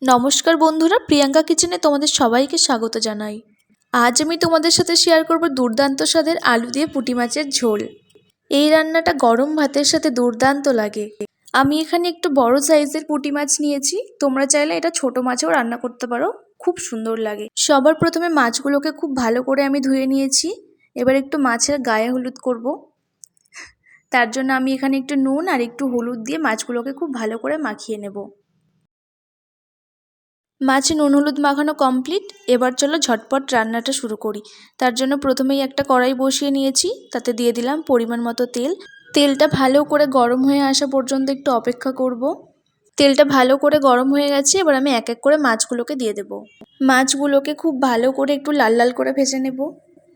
নমস্কার বন্ধুরা, প্রিয়াঙ্কা কিচেনে তোমাদের সবাইকে স্বাগত জানাই। আজ আমি তোমাদের সাথে শেয়ার করব দুর্দান্ত স্বাদের আলু দিয়ে পুঁটি মাছের ঝোল। এই রান্নাটা গরম ভাতের সাথে দুর্দান্ত লাগে। আমি এখানে একটু বড় সাইজের পুঁটি মাছ নিয়েছি, তোমরা চাইলে এটা ছোট মাছেও রান্না করতে পারো, খুব সুন্দর লাগে। সবার প্রথমে মাছগুলোকে খুব ভালো করে আমি ধুয়ে নিয়েছি। এবার একটু মাছের গায়ে হলুদ করব। তার জন্য আমি এখানে একটু নুন আর একটু হলুদ দিয়ে মাছগুলোকে খুব ভালো করে মাখিয়ে নেব। মাছে নুন হলুদ মাখানো কমপ্লিট। এবার চলো ঝটপট রান্নাটা শুরু করি। তার জন্য প্রথমেই একটা কড়াই বসিয়ে নিয়েছি, তাতে দিয়ে দিলাম পরিমাণ মতো তেল। তেলটা ভালো করে গরম হয়ে আসা পর্যন্ত একটু অপেক্ষা করব। তেলটা ভালো করে গরম হয়ে গেছে, এবার আমি এক এক করে মাছগুলোকে দিয়ে দেব। মাছগুলোকে খুব ভালো করে একটু লাল লাল করে ভেজে নেব।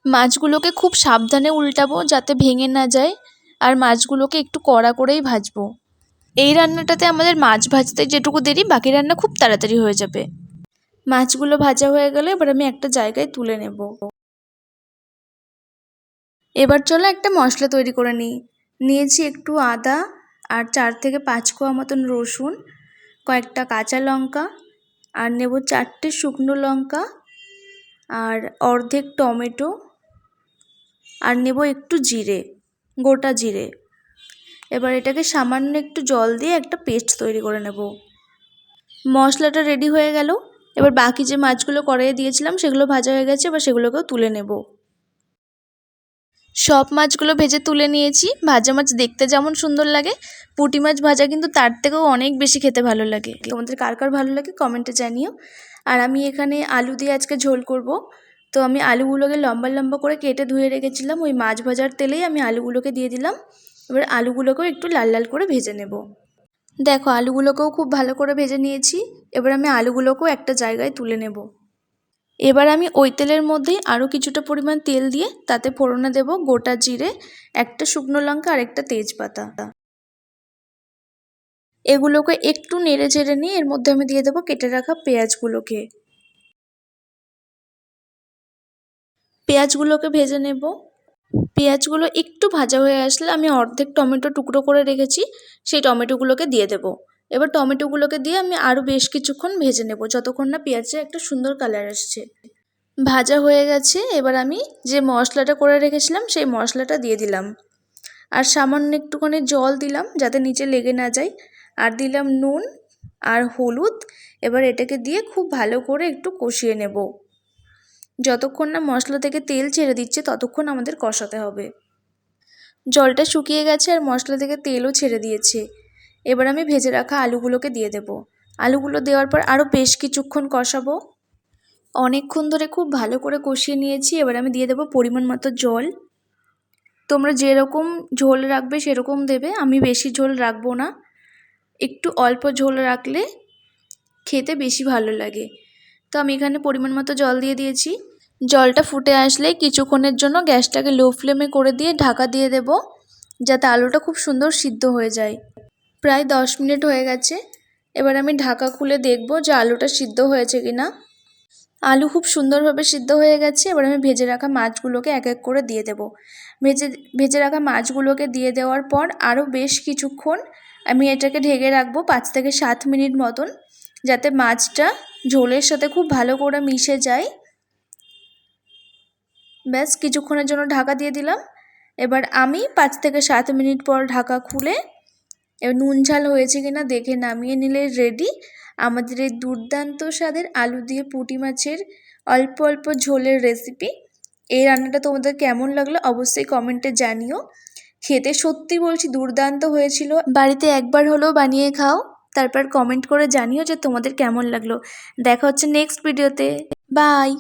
মাছগুলোকে খুব সাবধানে উল্টাবো যাতে ভেঙে না যায়, আর মাছগুলোকে একটু কড়া করেই ভাজবো। এই রান্নাটাতে আমাদের মাছ ভাজতে যেটুকু দেরি, বাকি রান্না খুব তাড়াতাড়ি হয়ে যাবে। মাছগুলো ভাজা হয়ে গেলে এবার আমি একটা জায়গায় তুলে নেব। এবার চলো একটা মশলা তৈরি করে নিয়েছি একটু আদা আর 4 থেকে 5 কোয়া মতন রসুন, কয়েকটা কাঁচা লঙ্কা, আর নেব 4টে শুকনো লঙ্কা, আর অর্ধেক টমেটো, আর নেব একটু জিরে, গোটা জিরে। এবার এটাকে সামান্য একটু জল দিয়ে একটা পেস্ট তৈরি করে নেব। মশলাটা রেডি হয়ে গেল। এবার বাকি যে মাছগুলো কড়াইয়ে দিয়েছিলাম সেগুলো ভাজা হয়ে গেছে, এবার সেগুলোকেও তুলে নেব। সব মাছগুলো ভেজে তুলে নিয়েছি। ভাজা মাছ দেখতে যেমন সুন্দর লাগে, পুঁটি মাছ ভাজা কিন্তু তার থেকেও অনেক বেশি খেতে ভালো লাগে। তোমাদের কার কার ভালো লাগে কমেন্টে জানিও। আর আমি এখানে আলু দিয়ে আজকে ঝোল করব, তো আমি আলুগুলোকে লম্বা লম্বা করে কেটে ধুয়ে রেখেছিলাম। ওই মাছ ভাজার তেলেই আমি আলুগুলোকে দিয়ে দিলাম। এবার আলুগুলোকেও একটু লাল লাল করে ভেজে নেব। দেখো আলুগুলোকেও খুব ভালো করে ভেজে নিয়েছি। এবার আমি আলুগুলোকেও একটা জায়গায় তুলে নেব। এবার আমি ওই তেলের মধ্যেই আরও কিছুটা পরিমাণ তেল দিয়ে তাতে ফোড়নে দেব গোটা জিরে, একটা শুকনো লঙ্কা আর একটা তেজপাতা। এগুলোকে একটু নেড়ে চেড়ে নিয়ে এর মধ্যে আমি দিয়ে দেবো কেটে রাখা পেঁয়াজগুলোকে। পেঁয়াজগুলোকে ভেজে নেব। পেঁয়াজগুলো একটু ভাজা হয়ে আসলে আমি অর্ধেক টমেটো টুকরো করে রেখেছি, সেই টমেটোগুলোকে দিয়ে দেব। এবার টমেটোগুলোকে দিয়ে আমি আরও বেশ কিছুক্ষণ ভেজে নেব, যতক্ষণ না পেঁয়াজে একটা সুন্দর কালার আসছে। ভাজা হয়ে গেছে। এবার আমি যে মশলাটা করে রেখেছিলাম সেই মশলাটা দিয়ে দিলাম, আর সামান্য একটুখানি জল দিলাম যাতে নিচে লেগে না যায়, আর দিলাম নুন আর হলুদ। এবার এটাকে দিয়ে খুব ভালো করে একটু কষিয়ে নেব। যতক্ষণ না মশলা থেকে তেল ছেড়ে দিচ্ছে ততক্ষণ আমাদের কষাতে হবে। জলটা শুকিয়ে গেছে আর মশলা থেকে তেলও ছেড়ে দিয়েছে। এবার আমি ভেজে রাখা আলুগুলোকে দিয়ে দেব। আলুগুলো দেওয়ার পর আরও বেশ কিছুক্ষণ কষাবো। অনেকক্ষণ ধরে খুব ভালো করে কষিয়ে নিয়েছি। এবার আমি দিয়ে দেবো পরিমাণ মতো জল। তোমরা যেরকম ঝোল রাখবে সেরকম দেবে, আমি বেশি ঝোল রাখবো না, একটু অল্প ঝোল রাখলে খেতে বেশি ভালো লাগে। তো আমি এখানে পরিমাণ মতো জল দিয়ে দিয়েছি। জলটা ফুটে আসলে কিছুক্ষণের জন্য গ্যাসটাকে লো ফ্লেমে করে দিয়ে ঢাকা দিয়ে দেব, যাতে আলুটা খুব সুন্দর সিদ্ধ হয়ে যায়। প্রায় 10 মিনিট হয়ে গেছে। এবার আমি ঢাকা খুলে দেখব যে আলুটা সিদ্ধ হয়েছে কিনা। আলু খুব সুন্দরভাবে সিদ্ধ হয়ে গেছে। এবার আমি ভেজে রাখা মাছগুলোকে এক এক করে দিয়ে দেব। ভেজে রাখা মাছগুলোকে দিয়ে দেওয়ার পর আরও বেশ কিছুক্ষণ আমি এটাকে ঢেকে রাখবো, 5 থেকে 7 মিনিট মতন, যাতে মাছটা ঝোলের সাথে খুব ভালো করে মিশে যায়। ব্যাস কিছুক্ষণের জন্য ঢাকা দিয়ে দিলাম। এবার আমি 5 থেকে 7 মিনিট পর ঢাকা খুলে নুন ঝাল হয়েছে কিনা দেখে নামিয়ে নিলে রেডি আমাদের এই দুর্দান্ত স্বাদের আলু দিয়ে পুঁটি মাছের অল্প অল্প ঝোলের রেসিপি। এই রান্নাটা তোমাদের কেমন লাগলো অবশ্যই কমেন্টে জানিও। খেতে সত্যি বলছি দুর্দান্ত হয়েছিল। বাড়িতে একবার হলেও বানিয়ে খাও, তারপর কমেন্ট করে জানিও যে তোমাদের কেমন লাগলো। দেখা হচ্ছে নেক্সট ভিডিওতে। বাই।